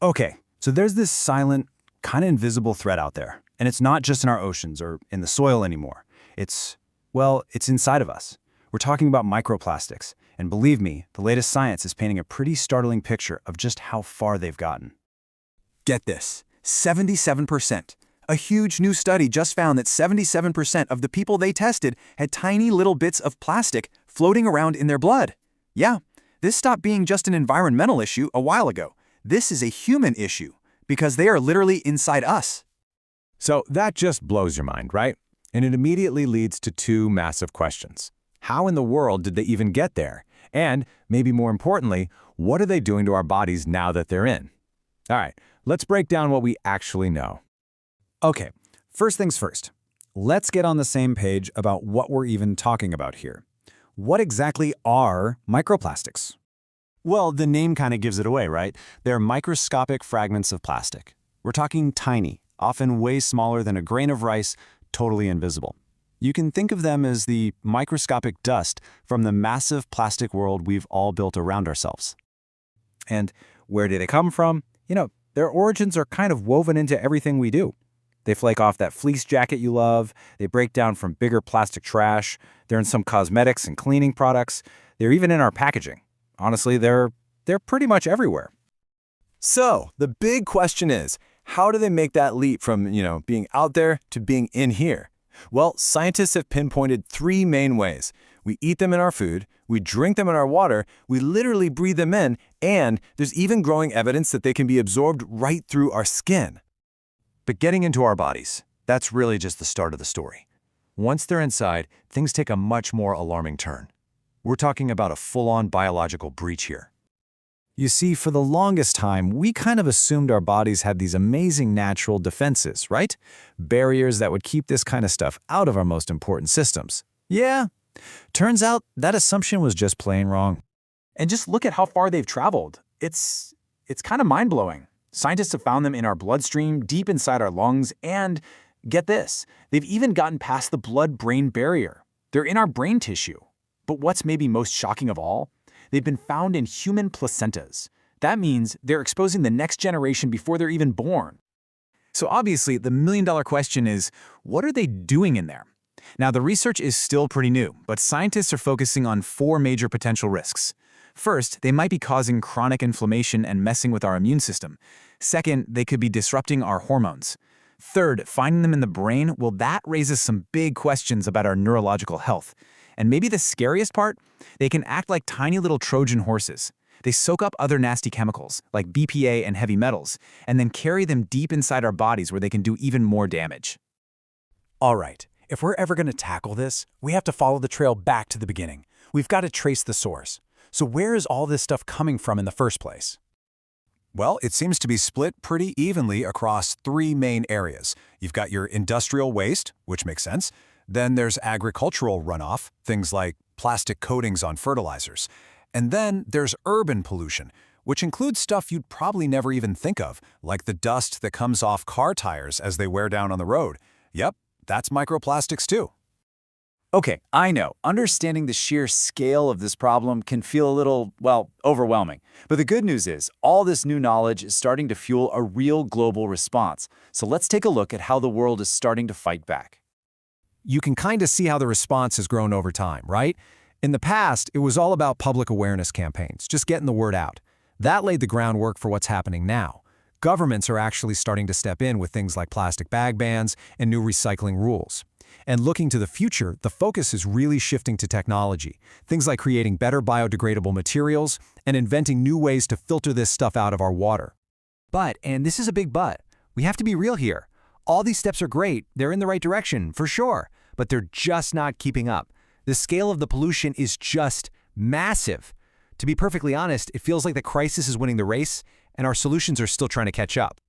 Okay, so there's this silent, kind of invisible threat out there. And it's not just in our oceans or in the soil anymore. It's inside of us. We're talking about microplastics. And believe me, the latest science is painting a pretty startling picture of just how far they've gotten. Get this, 77%. A huge new study just found that 77% of the people they tested had tiny little bits of plastic floating around in their blood. Yeah, this stopped being just an environmental issue a while ago. This is a human issue, because they are literally inside us. So that just blows your mind, right? And it immediately leads to two massive questions. How in the world did they even get there? And, maybe more importantly, what are they doing to our bodies now that they're in? All right, let's break down what we actually know. Okay, first things first. Let's get on the same page about what we're even talking about here. What exactly are microplastics? Well, the name kind of gives it away, right? They're microscopic fragments of plastic. We're talking tiny, often way smaller than a grain of rice, totally invisible. You can think of them as the microscopic dust from the massive plastic world we've all built around ourselves. And where do they come from? Their origins are kind of woven into everything we do. They flake off that fleece jacket you love. They break down from bigger plastic trash. They're in some cosmetics and cleaning products. They're even in our packaging. Honestly, they're pretty much everywhere. So, the big question is, how do they make that leap from, being out there to being in here? Well, scientists have pinpointed three main ways. We eat them in our food, we drink them in our water, we literally breathe them in, and there's even growing evidence that they can be absorbed right through our skin. But getting into our bodies, that's really just the start of the story. Once they're inside, things take a much more alarming turn. We're talking about a full-on biological breach here. You see, for the longest time, we kind of assumed our bodies had these amazing natural defenses, right? Barriers that would keep this kind of stuff out of our most important systems. Yeah, turns out that assumption was just plain wrong. And just look at how far they've traveled. It's kind of mind-blowing. Scientists have found them in our bloodstream, deep inside our lungs, and get this, they've even gotten past the blood-brain barrier. They're in our brain tissue. But what's maybe most shocking of all? They've been found in human placentas. That means they're exposing the next generation before they're even born. So obviously, the million-dollar question is, what are they doing in there? Now, the research is still pretty new, but scientists are focusing on four major potential risks. First, they might be causing chronic inflammation and messing with our immune system. Second, they could be disrupting our hormones. Third, finding them in the brain, well, that raises some big questions about our neurological health. And maybe the scariest part? They can act like tiny little Trojan horses. They soak up other nasty chemicals, like BPA and heavy metals, and then carry them deep inside our bodies where they can do even more damage. All right, if we're ever going to tackle this, we have to follow the trail back to the beginning. We've got to trace the source. So where is all this stuff coming from in the first place? Well, it seems to be split pretty evenly across three main areas. You've got your industrial waste, which makes sense. Then there's agricultural runoff, things like plastic coatings on fertilizers. And then there's urban pollution, which includes stuff you'd probably never even think of, like the dust that comes off car tires as they wear down on the road. Yep, that's microplastics too. Okay, I know, understanding the sheer scale of this problem can feel a little, overwhelming. But the good news is, all this new knowledge is starting to fuel a real global response. So let's take a look at how the world is starting to fight back. You can kind of see how the response has grown over time, right? In the past, it was all about public awareness campaigns, just getting the word out. That laid the groundwork for what's happening now. Governments are actually starting to step in with things like plastic bag bans and new recycling rules. And looking to the future, the focus is really shifting to technology. Things like creating better biodegradable materials and inventing new ways to filter this stuff out of our water. But, and this is a big but, we have to be real here. All these steps are great, they're in the right direction, for sure, but they're just not keeping up. The scale of the pollution is just massive. To be perfectly honest, it feels like the crisis is winning the race, and our solutions are still trying to catch up.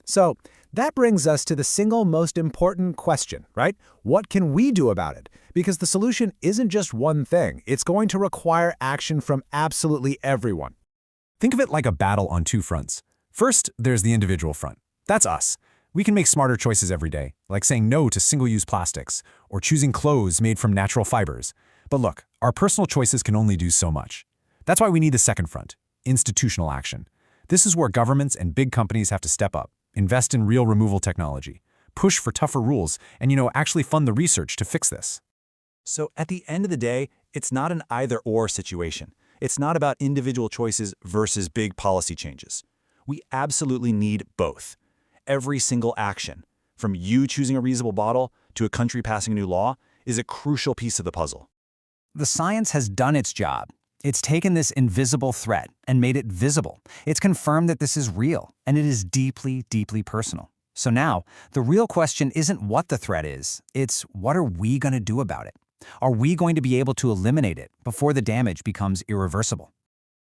So that brings us to the single most important question, right? What can we do about it? Because the solution isn't just one thing. It's going to require action from absolutely everyone. Think of it like a battle on two fronts. First, there's the individual front. That's us. We can make smarter choices every day, like saying no to single-use plastics or choosing clothes made from natural fibers. But look, our personal choices can only do so much. That's why we need the second front, institutional action. This is where governments and big companies have to step up, invest in real removal technology, push for tougher rules, and actually fund the research to fix this. So at the end of the day, it's not an either-or situation. It's not about individual choices versus big policy changes. We absolutely need both. Every single action, from you choosing a reusable bottle to a country passing a new law, is a crucial piece of the puzzle. The science has done its job. It's taken this invisible threat and made it visible. It's confirmed that this is real, and it is deeply, deeply personal. So now, the real question isn't what the threat is, it's what are we going to do about it? Are we going to be able to eliminate it before the damage becomes irreversible?